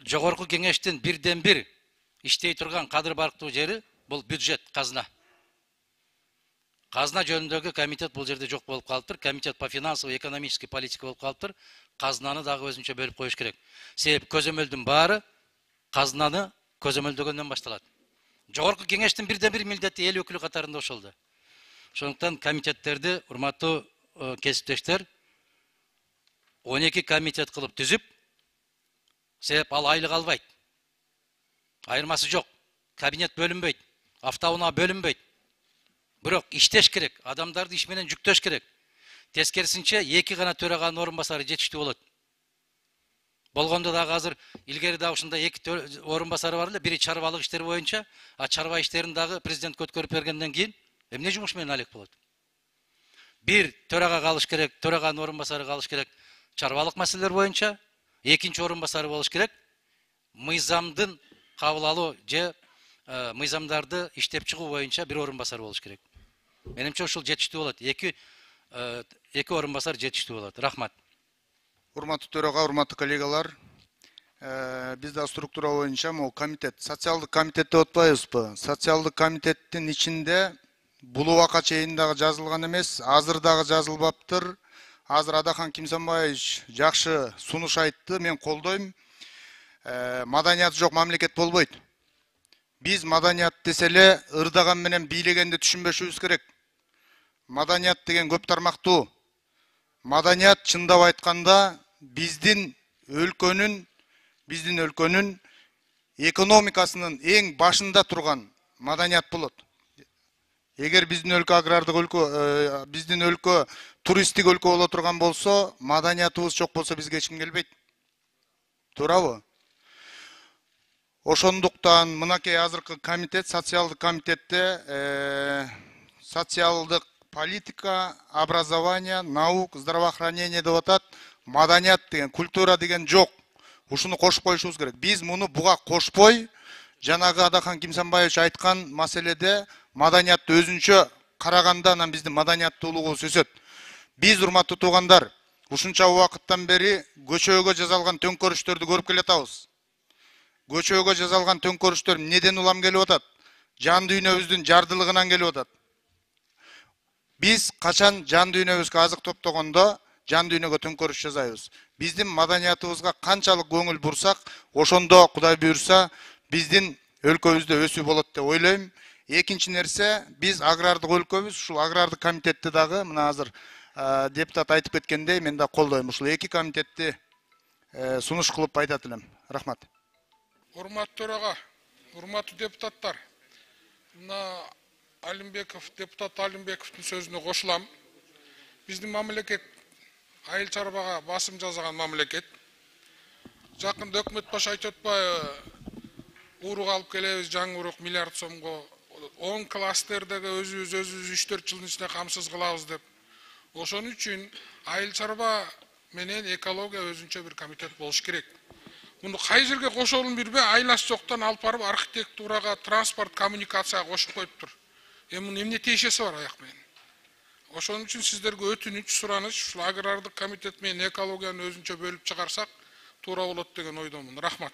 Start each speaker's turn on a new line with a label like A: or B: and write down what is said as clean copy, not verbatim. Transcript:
A: Жогорку кеңештин бирден бир иштей турган кадыр барктуу жери бул бюджет, казна. Казна жөнүндөгү комитет бул жерде жок болуп калыптыр. Комитет по финансовой и экономической политике болуп калыптыр. Казнаны дагы өзүнчө бөлүп коюш керек. Себеп көзөмөлдүн баары казнаны көзөмөлдөгөндөн башталат. Жогорку кеңештин бирден бир милдети эл өкүлү катарында ошолду. Ошондуктан комитеттерди, урматтуу кесиптештер, 12 комитет кылып түзүп, себеп ал айлык албайт. Айырмасы жок. Кабинет бөлүнбөйт, автоунаа бөлүнбөйт. Бирок иштеш керек, адамдарды иш менен жүктөш керек. Тескерисинче 2 гана төраганын орун басары жетиштүү болот. Болгондо дагы азыр илгери дагы ушундай 2 орун басары бар эле, бири чарбалык иштери боюнча, а чарба иштерин дагы президент көткөрүп бергенден кийин эмне жумуш менен алек болот? Бир төрага калыш керек, төраганын орун басары калыш керек чарбалык маселелер боюнча, экинчи орун басары болуш керек мыйзамдын кабыл алуу же мыйзамдарды иштеп чыгуу боюнча бир орун басары болуш керек. Менимче ушул жетиштүү болот. Эки орун басар жетиштүү болот. Рахмат.
B: Урматтуу төрага, урматтуу коллегалар, бизде структура боюнча могу комитет, социалдык комитет деп атпайбызбы? Социалдык комитеттин ичинде бул убакка чейин дагы жазылган эмес, азыр дагы жазылбаптыр. Азыр Адахан Кимсанбаевич жакшы сунуш айтты, мен колдойм. Маданият жок мамлекет болбойт. Биз маданият деселе ырдаган менен бийлегенди түшүнбөшүбүз керек. Маданият деген көп тармактуу. Маданият чындап айтканда биздин өлкөнүн экономикасынын эң башында турган маданият болот. Эгер биздин өлкө агрардык өлкө, биздин өлкө туристтик өлкө боло турган болсо, маданиятыбыз жок болсо бизге эч ким келбейт. Туурабы? Ошондуктан мынакей азыркы комитет, социалдык комитетте социалдык политика, образование, наук, здравоохранение деп атат. Маданият деген, культура деген жок. Ушуну кошуп коюшубуз керек. Биз муну буга кошпой, жанагы Адахан Кимсанбаевич айткан маселеде маданиятты өзүнчө караганда анан биздин маданияттуулугубуз өсөт. Биз, урматтуу туугандар, ушунча убакыттан бери көчөгө жазалган төңкөрүштөрдү көрүп келатабыз. Көчөгө жазалган төңкөрүштөр эмнеден улам келип атат? Жан дүйнөбүздүн жардылыгынан келип атат. Биз качан жан дүйнөбүзгө азык топтогондо жан дүйнөгө төңкөрүш жасайбыз. Биздин маданиятыбызга канчалык көңүл бурсак, ошондо Кудай буйрса биздин өлкөбүздө өсүү болот деп ойлойм. Экинчи нерсе, биз агрардык өлкөбүз, ушул агрардык комитетти дагы мына азыр депутат айтып кеткендей, мен да колдойм. Ушул 2 комитетти сунуш кылып айтат элем. Рахмат.
C: Урматтуу төрага, урматтуу депутаттар, мына Алимбеков, депутат Алимбековдун сөзүнө кошулам. Биздин мамлекет айыл чарбага басым жасаган мамлекет. Жакында өкмөт башы айтып атпайбы, урук алып келебиз, жаңы урук миллиард сомго, 10 кластердеги өзүбүз 3-4 жылдын ичинде камсыз кылабыз деп. Ошон үчүн айыл чарба менен экология өзүнчө бир комитет болуш керек. Муну кай жерге кошолун билбей, айласы жоктон алып барып архитектурага, транспорт, коммуникацияга кошуп коюптур. Мунун эмне тиешеси бар аяк менен? Ошон үчүн сиздерге өтүнүч, сураныч, ушул агрардык комитет менен экологияны өзүнчө бөлүп чыгарсак туура болот деген ойдомун. Рахмат.